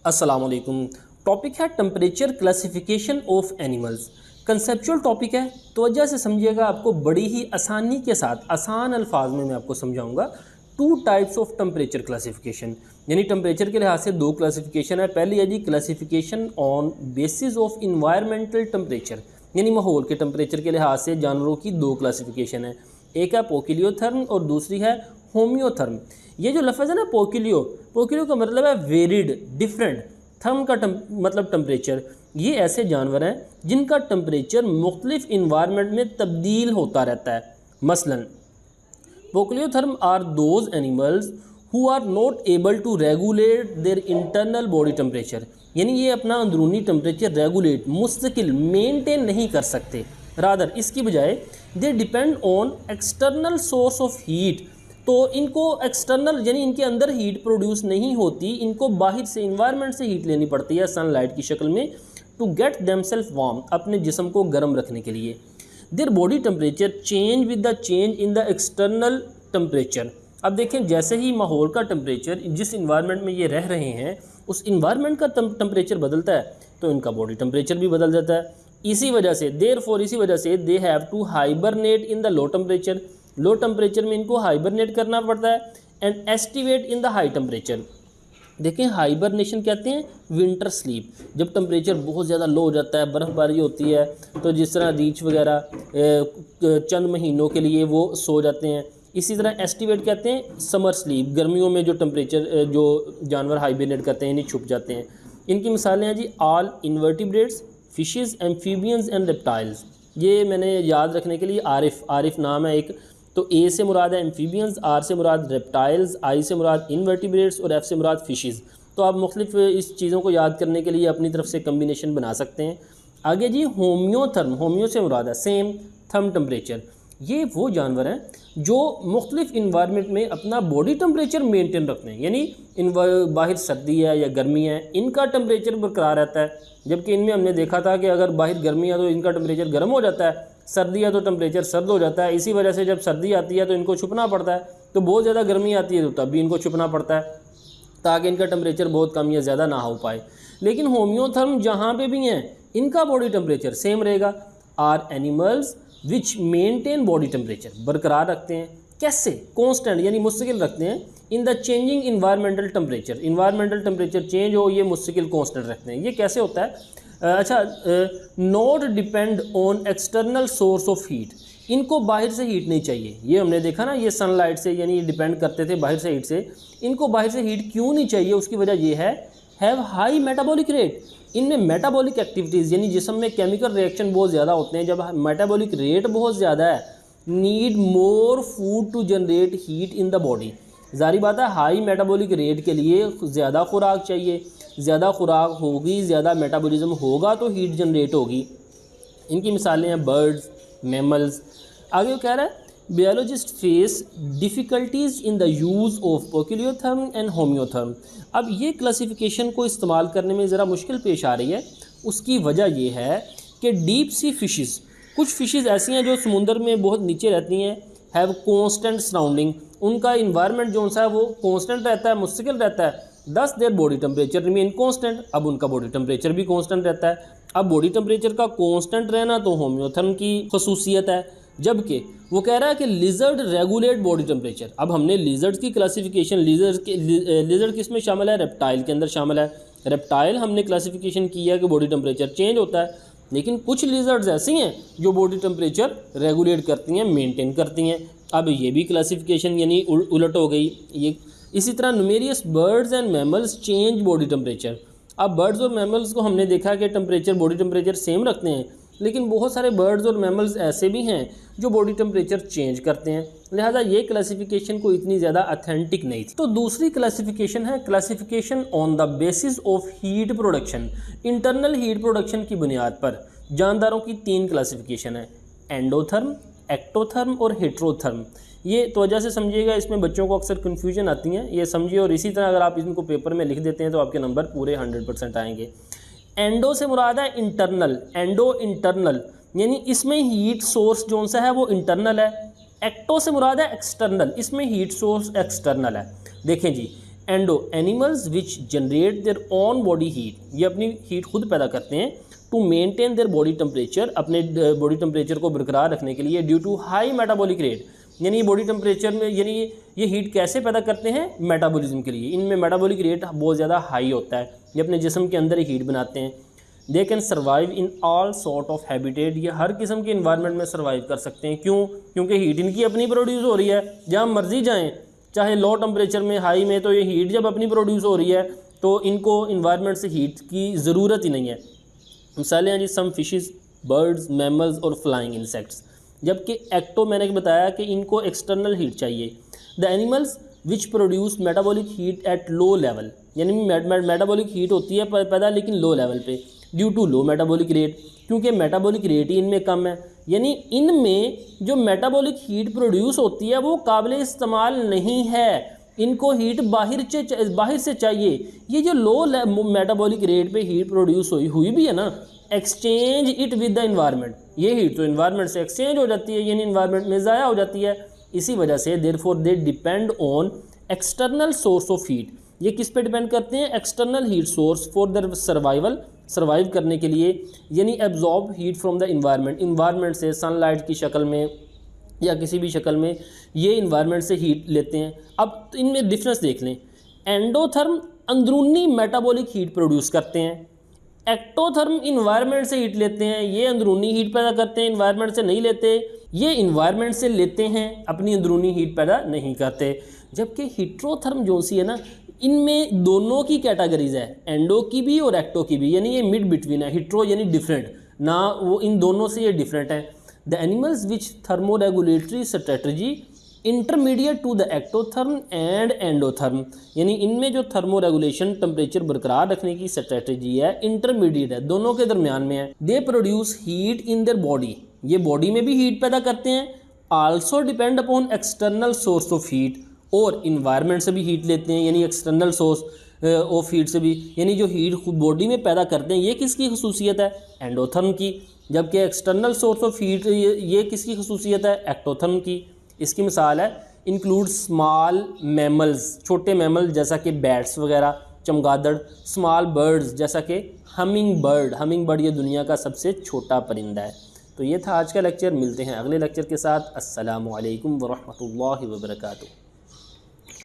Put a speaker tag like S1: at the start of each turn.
S1: अस्सलामुअलैकुम। टॉपिक है temperature classification of animals. Conceptual topic है, तवज्जो से समझिएगा। आपको बड़ी ही आसानी के साथ आसान अल्फाज में मैं आपको समझाऊंगा। Two types of temperature classification, यानी टेम्परेचर के लिहाज से दो क्लासिफिकेशन है। पहली है जी classification on basis of environmental temperature, यानी माहौल के टेम्परेचर के लिहाज से जानवरों की दो क्लासिफिकेशन है। एक है पोकिलियोथर्म और दूसरी है होम्योथर्म। ये जो लफ्ज़ है ना पोकिलियो का मतलब है वेरिड, डिफरेंट। थर्म का मतलब टेम्परेचर। ये ऐसे जानवर हैं जिनका टेम्परेचर मुख्तलिफ इन्वायरमेंट में तब्दील होता रहता है। मसलन poikilotherm are those animals who are not able to regulate their internal body temperature, यानी ये अपना अंदरूनी टेम्परेचर रेगुलेट मुस्तकिल मेंटेन नहीं कर सकते। रादर इसकी बजाय they depend on external source of heat. तो इनको एक्सटर्नल यानी इनके अंदर हीट प्रोड्यूस नहीं होती, इनको बाहर से इन्वायरमेंट से हीट लेनी पड़ती है सनलाइट की शक्ल में, टू गेट देमसेल्फ वार्म, अपने जिस्म को गर्म रखने के लिए। There body temperature change with the change in the external temperature. अब देखें, जैसे ही माहौल का टेम्परेचर, जिस इन्वायरमेंट में ये रह रहे हैं उस इन्वायरमेंट का टेम्परेचर बदलता है तो इनका बॉडी टेम्परेचर भी बदल जाता है। इसी वजह से इसी वजह से they have to hibernate in the low temperature. Low temperature में इनको हाइबरनेट करना पड़ता है and aestivate in the high temperature. देखें, हाइबरनेशन कहते हैं विंटर स्लीप। जब टेम्परेचर बहुत ज़्यादा लो हो जाता है, बर्फ़बारी होती है, तो जिस तरह रीछ वगैरह चंद महीनों के लिए वो सो जाते हैं। इसी तरह एस्टिवेट कहते हैं समर स्लीप, गर्मियों में जो टेम्परेचर जो जानवर हाइबरनेट करते हैं यानी छुप जाते हैं। इनकी मिसालें हैं जी all invertebrates, fishes, amphibians and reptiles. ये मैंने याद रखने के लिए आरिफ नाम है एक। तो ए से मुराद है एम्फीबियंस, आर से मुराद रेप्टाइल्स, आई से मुराद इन्वर्टिब्रेट्स और एफ से मुराद फिशेस। तो आप मुख्तलिफ इस चीज़ों को याद करने के लिए अपनी तरफ से कम्बिनेशन बना सकते हैं। आगे जी होम्योथर्म, होम्यो से मुराद है सेम, थर्म टेम्परेचर। ये वो जानवर हैं जो मुख्तलिफ इन्वायरमेंट में अपना बॉडी टेम्परेचर मेंटेन रखते हैं, यानी बाहर सर्दी है या गर्मी है इनका टेम्परेचर बरकरार रहता है। जबकि इनमें हमने देखा था कि अगर बाहर गर्मी है तो इनका टेम्परेचर गर्म हो जाता है, सर्दी है तो टेम्परेचर सर्द हो जाता है। इसी वजह से जब सर्दी आती है तो इनको छुपना पड़ता है, तो बहुत ज़्यादा गर्मी आती है तो तब भी इनको छुपना पड़ता है ताकि इनका टेम्परेचर बहुत कम या ज़्यादा ना हो पाए। लेकिन होम्योथर्म जहाँ पे भी हैं इनका बॉडी टेम्परेचर सेम रहेगा। Are animals which maintain body temperature, बरकरार रखते हैं। कैसे? कॉन्स्टेंट यानी मुस्तकिल रखते हैं। In the changing environmental temperature, environmental temperature change हो ये मुस्तकिल कॉन्स्टेंट रखते हैं। ये कैसे होता है? Not depend on external source of heat, इनको बाहर से हीट नहीं चाहिए। ये हमने देखा ना, ये सनलाइट से यानी डिपेंड करते थे बाहर से हीट से। इनको बाहर से हीट क्यों नहीं चाहिए? उसकी वजह ये है हैव हाई मेटाबॉलिक रेट। इनमें मेटाबॉलिक एक्टिविटीज़ यानी जिस्म में केमिकल रिएक्शन बहुत ज़्यादा होते हैं। जब मेटाबॉलिक रेट बहुत ज़्यादा है, need more food to generate heat in the body. जारी बात है, हाई मेटाबॉलिक रेट के लिए ज़्यादा खुराक चाहिए। ज़्यादा खुराक होगी, ज़्यादा मेटाबॉलिज्म होगा तो हीट जनरेट होगी। इनकी मिसालें हैं बर्ड्स, मैमल्स। आगे वो कह रहा है biologist face difficulties in the use of poikilotherm and homeotherm. अब ये क्लासिफिकेशन को इस्तेमाल करने में ज़रा मुश्किल पेश आ रही है। उसकी वजह ये है कि डीप सी फिशेस, कुछ फिशेस ऐसी हैं जो समुंदर में बहुत नीचे रहती हैं, हैव कॉन्स्टेंट सराउंडिंग, उनका इन्वायरमेंट जो सा है वो कॉन्स्टेंट रहता है, मुस्तकिल रहता है। दस there body temperature remain constant, अब उनका बॉडी टेम्परेचर भी कॉन्स्टेंट रहता है। अब बॉडी टेम्परेचर का कॉन्स्टेंट रहना तो होम्योथर्म की खसूसियत है, जबकि वो कह रहा है कि लिजर्ड रेगुलेट बॉडी टेम्परेचर। अब हमने लिजर्ड की क्लासिफिकेशन, लिजर्ड किस में शामिल है? रेप्टाइल के अंदर शामिल है। रेप्टाइल हमने क्लासिफिकेशन की है कि बॉडी टेम्परेचर चेंज होता है, लेकिन कुछ लिजर्ड्स ऐसी हैं जो बॉडी टेम्परेचर रेगुलेट करती हैं, मेंटेन करती हैं। अब ये भी क्लासिफिकेशन यानी उलट हो गई ये। इसी तरह numerous birds and mammals change body temperature. अब बर्ड्स और मैमल्स को हमने देखा कि टेम्परेचर, बॉडी टेम्परेचर सेम रखते हैं, लेकिन बहुत सारे बर्ड्स और मैमल्स ऐसे भी हैं जो बॉडी टेम्परेचर चेंज करते हैं। लिहाजा ये क्लासिफिकेशन को इतनी ज़्यादा ऑथेंटिक नहीं थी। तो दूसरी क्लासिफिकेशन है classification on the basis of heat production. Internal heat production की बुनियाद पर जानदारों की तीन क्लासिफिकेशन है, एंडोथर्म, एक्टोथर्म और हेट्रोथर्म। ये तवज्जो से समझिएगा, इसमें बच्चों को अक्सर कन्फ्यूजन आती हैं, ये समझिए। और इसी तरह अगर आप इनको पेपर में लिख देते हैं तो आपके नंबर पूरे 100% आएंगे। एंडो से मुराद है इंटरनल, एंडो इंटरनल यानी इसमें हीट सोर्स जो सा है वो इंटरनल है। एक्टो से मुराद है एक्सटर्नल, इसमें हीट सोर्स एक्सटर्नल है। देखें जी, endo animals which generate their own body heat, ये अपनी हीट खुद पैदा करते हैं to maintain their body temperature, अपने बॉडी टेम्परेचर को बरकरार रखने के लिए, due to high metabolic rate, यानी बॉडी टेम्परेचर में, यानी ये हीट कैसे पैदा करते हैं, मेटाबॉलिज्म के लिए, इनमें मेटाबॉलिक रेट बहुत ज़्यादा हाई होता है, ये अपने जिस्म के अंदर ही हीट बनाते हैं। They can survive in all sort of habitat, ये हर किस्म के इन्वायरमेंट में सर्वाइव कर सकते हैं। क्यों? क्योंकि हीट इनकी अपनी प्रोड्यूस हो रही है, जहाँ मर्जी जाएँ, चाहे लो टेम्परेचर में, हाई में, तो ये हीट जब अपनी प्रोड्यूस हो रही है तो इनको इन्वायरमेंट से हीट की ज़रूरत ही नहीं है। मिसालें हैं जी, सम फिशेस, बर्ड्स, मैमल्स और फ्लाइंग इंसेक्ट्स। जबकि एक्टो मैंने बताया कि इनको एक्सटर्नल हीट चाहिए। The animals which produce metabolic heat at low level, यानी मेटाबॉलिक हीट होती है पैदा लेकिन लो लेवल पे, due to low metabolic rate, क्योंकि मेटाबॉलिक रेट ही इनमें कम है, यानी इनमें जो मेटाबॉलिक हीट प्रोड्यूस होती है वो काबिल इस्तेमाल नहीं है, इनको हीट बाहर से चाहिए। ये जो लो मेटाबॉलिक रेट पे हीट प्रोड्यूस हुई भी है ना, exchange it with the environment, ये हीट तो इन्वायरमेंट से एक्सचेंज हो जाती है, यानी इन्वायरमेंट में ज़ाया हो जाती है। इसी वजह से therefore they depend on external source of heat, ये किस पे डिपेंड करते हैं, external heat source for their survival, survive करने के लिए, यानी absorb heat from the environment, environment से सनलाइट की शक्ल में या किसी भी शक्ल में ये इन्वायरमेंट से हीट लेते हैं। अब इनमें डिफरेंस देख लें, एंडोथर्म अंदरूनी मेटाबॉलिक हीट प्रोड्यूस करते हैं, एक्टोथर्म इन्वायरमेंट से हीट लेते हैं, ये अंदरूनी हीट पैदा करते हैं, इन्वायरमेंट से नहीं लेते, ये इन्वायरमेंट से लेते हैं, अपनी अंदरूनी हीट पैदा नहीं करते। जबकि हिट्रोथर्म जो सी है ना, इनमें दोनों की कैटेगरीज है, एंडो की भी और एक्टो की भी, यानी ये मिड बिटवीन है, हिट्रो यानी डिफरेंट ना, वो इन दोनों से ये डिफरेंट है। The animals which thermoregulatory strategy intermediate to the ectotherm and endotherm, यानी इनमें जो थर्मो रेगुलेशन टेम्परेचर बरकरार रखने की स्ट्रेटजी है, इंटरमीडिएट है, दोनों के दरमियान में है। They produce heat in their body, ये बॉडी में भी हीट पैदा करते हैं, also depend upon external source of heat, और इन्वायरमेंट से भी हीट लेते हैं, यानी एक्सटर्नल सोर्स ऑफ हीट से भी, यानी जो हीट खुद बॉडी में पैदा करते हैं, ये किसकी खसूसियत है, एंडोथर्म की। जबकि एक्सटर्नल सोर्स ऑफ हीट ये किसकी खसूसियत है, एक्टोथर्म की। इसकी मिसाल है इंक्लूड स्मॉल मैमल्स, छोटे मैमल जैसा कि बैट्स वगैरह, चमगादड़, स्मॉल बर्ड्स जैसा कि हमिंग बर्ड ये दुनिया का सबसे छोटा परिंदा है। तो ये था आज का लेक्चर, मिलते हैं अगले लेक्चर के साथ। अस्सलामु अलैकुम वरहमतुल्लाहि वबरकातुहू।